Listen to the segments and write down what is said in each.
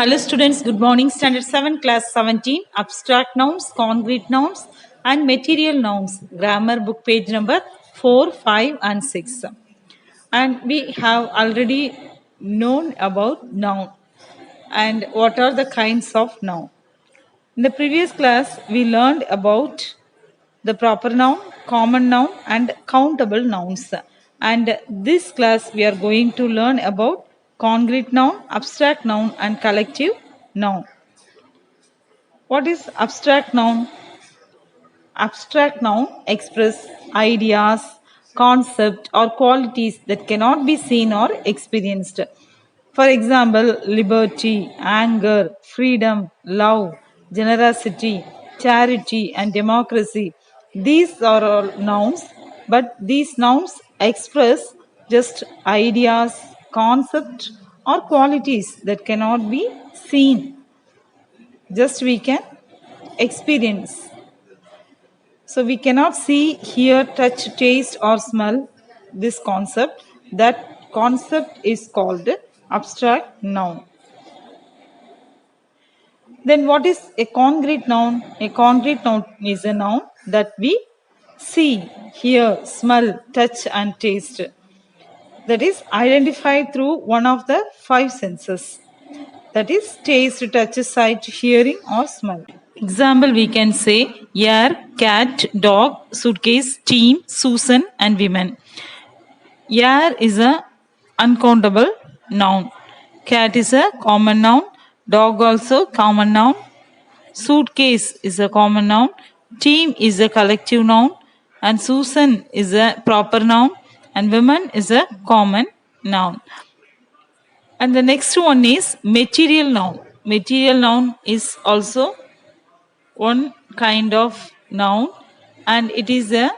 Hello students, good morning. Standard 7, class 17, abstract nouns, concrete nouns and material nouns. Grammar book page number 4, 5 and 6. And we have already known about noun and what are the kinds of noun. In the previous class, we learned about the proper noun, common noun and countable nouns. And this class we are going to learn about concrete noun, abstract noun and collective noun. What is abstract noun? Abstract noun express ideas, concept or qualities that cannot be seen or experienced. For example, liberty, anger, freedom, love, generosity, charity and democracy. These are all nouns, but these nouns express just ideas, concept or qualities that cannot be seen. Just we can experience. So we cannot see, hear, touch, taste or smell this concept. That concept is called abstract noun. Then what is a concrete noun? A concrete noun is a noun that we see, hear, smell, touch and taste. That is identified through one of the five senses. That is taste, touch, sight, hearing or smell. Example, we can say air, cat, dog, suitcase, team, Susan and women. Air is a uncountable noun. Cat is a common noun. Dog also common noun. Suitcase is a common noun. Team is a collective noun. And Susan is a proper noun. And women is a common noun. And the next one is material noun. Material noun is also one kind of noun, and it is a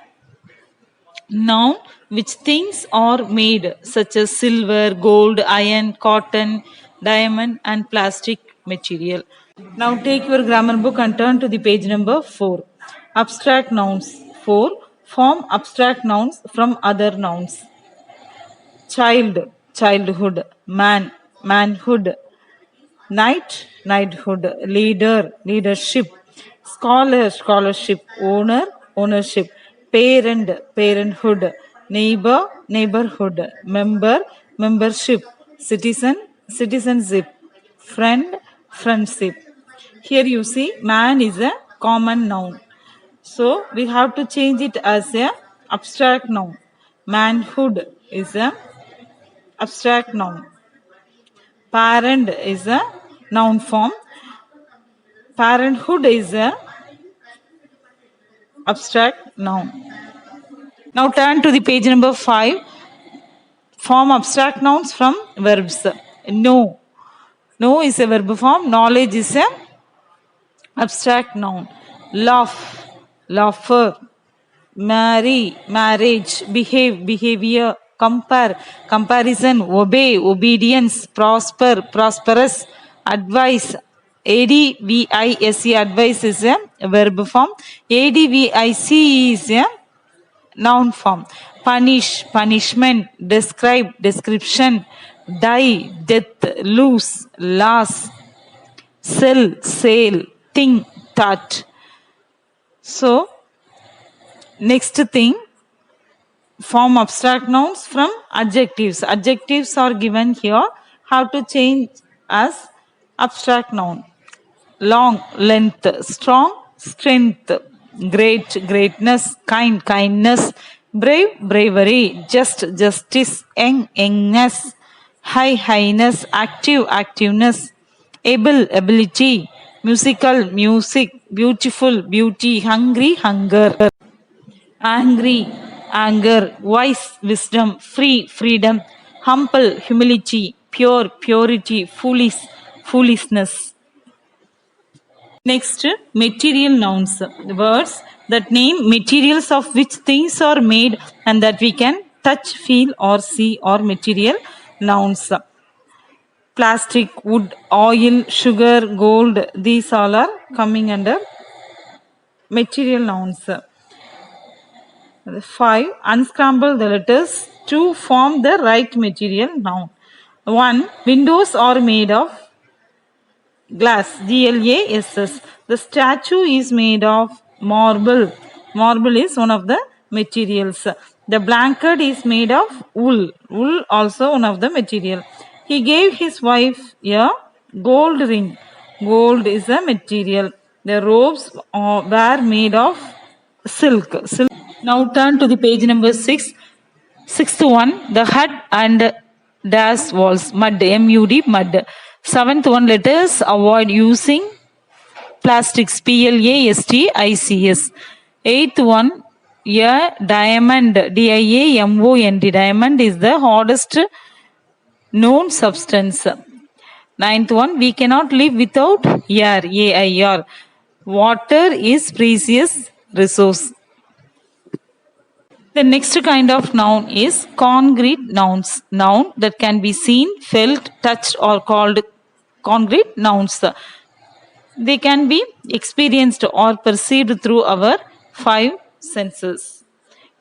noun which things are made, such as silver, gold, iron, cotton, diamond and plastic material. Now take your grammar book and turn to the page number 4. Abstract nouns. 4. Form abstract nouns from other nouns. Child, childhood. Man, manhood. Knight, knighthood. Leader, leadership. Scholar, scholarship. Owner, ownership. Parent, parenthood. Neighbor, neighborhood. Member, membership. Citizen, citizenship. Friend, friendship. Here you see man is a common noun. So we have to change it as a abstract noun. Manhood is a abstract noun. Parent is a noun form. Parenthood is a abstract noun. Now turn to the page number 5. Form abstract nouns from verbs. Know. Know is a verb form. Knowledge is a abstract noun. Laugh, laugher. Marry, marriage. Behave, behavior. Compare, comparison. Obey, obedience. Prosper, prosperous. Advice, advice. Advice is a verb form. Advice is a noun form. Punish, punishment. Describe, description. Die, death. Lose, loss. Sell, sale. Think, thought. So next thing, form abstract nouns from adjectives. Adjectives are given here. How to change as abstract noun. Long, length. Strong, strength. Great, greatness. Kind, kindness. Brave, bravery. Just, justice. Young, youngness. High, highness. Active, activeness. Able, ability. Musical, music. Beautiful, beauty. Hungry, hunger. Angry, anger. Wise, wisdom. Free, freedom. Humble, humility. Pure, purity. Foolish, foolishness. Next, material nouns. Words that name materials of which things are made and that we can touch, feel or see, or material nouns. Plastic, wood, oil, sugar, gold. These all are coming under material nouns. 5. Unscramble the letters to form the right material noun. 1. Windows are made of glass, glass. The statue is made of marble. Marble is one of the materials. The blanket is made of wool. Wool also one of the material. He gave his wife a gold ring. Gold is a material. The robes were made of silk. Now turn to the page number 6. Sixth one, the hut and dash walls, mud, M-U-D, mud. Seventh one, let us avoid using plastics, P-L-A-S-T-I-C-S. Eighth one, a diamond, D-I-A-M-O-N-D. Diamond is the hardest known substance. Ninth one, we cannot live without air, A-I-R. Water is precious resource. The next kind of noun is concrete nouns. Noun that can be seen, felt, touched, or called concrete nouns. They can be experienced or perceived through our five senses.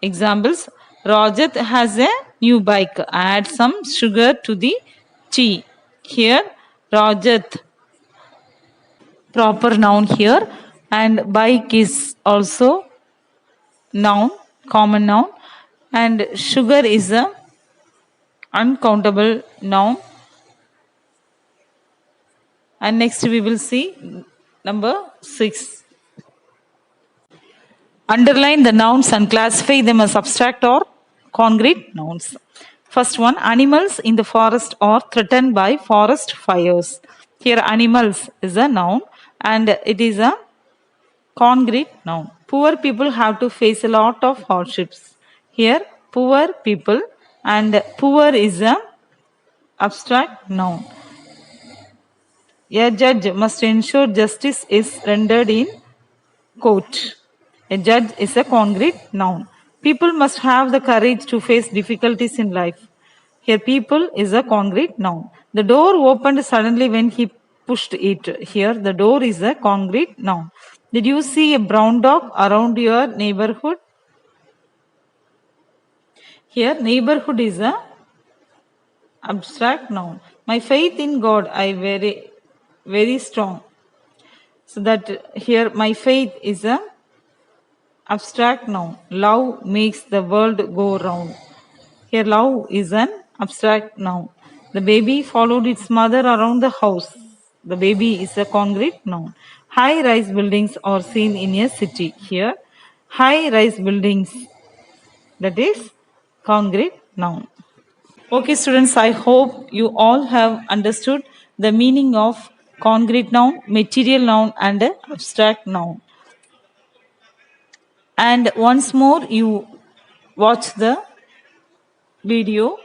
Examples: Rajat has a new bike. Add some sugar to the tea. Here, Rajat, proper noun here, and bike is also noun, common noun, and sugar is a uncountable noun. And next we will see number 6. Underline the nouns and classify them as abstract or concrete nouns. First one, animals in the forest are threatened by forest fires. Here animals is a noun and it is a concrete noun. Poor people have to face a lot of hardships. Here poor people and poor is a abstract noun. A judge must ensure justice is rendered in court. A judge is a concrete noun. People must have the courage to face difficulties in life. Here people is a concrete noun. The door opened suddenly when he pushed it. Here the door is a concrete noun. Did you see a brown dog around your neighborhood? Here neighborhood is a abstract noun. My faith in God I very strong. So that here my faith is a abstract noun. Love makes the world go round. Here love is an abstract noun. The baby followed its mother around the house. The baby is a concrete noun. High-rise buildings are seen in a city. Here high-rise buildings, that is concrete noun. Okay students, I hope you all have understood the meaning of concrete noun, material noun and abstract noun. And once more you watch the video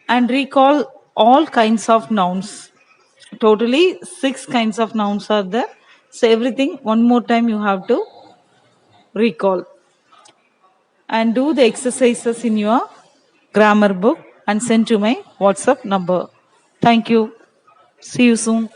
and recall all kinds of nouns. Totally 6 kinds of nouns are there. So everything one more time you have to recall. And do the exercises in your grammar book and send to my WhatsApp number. Thank you. See you soon.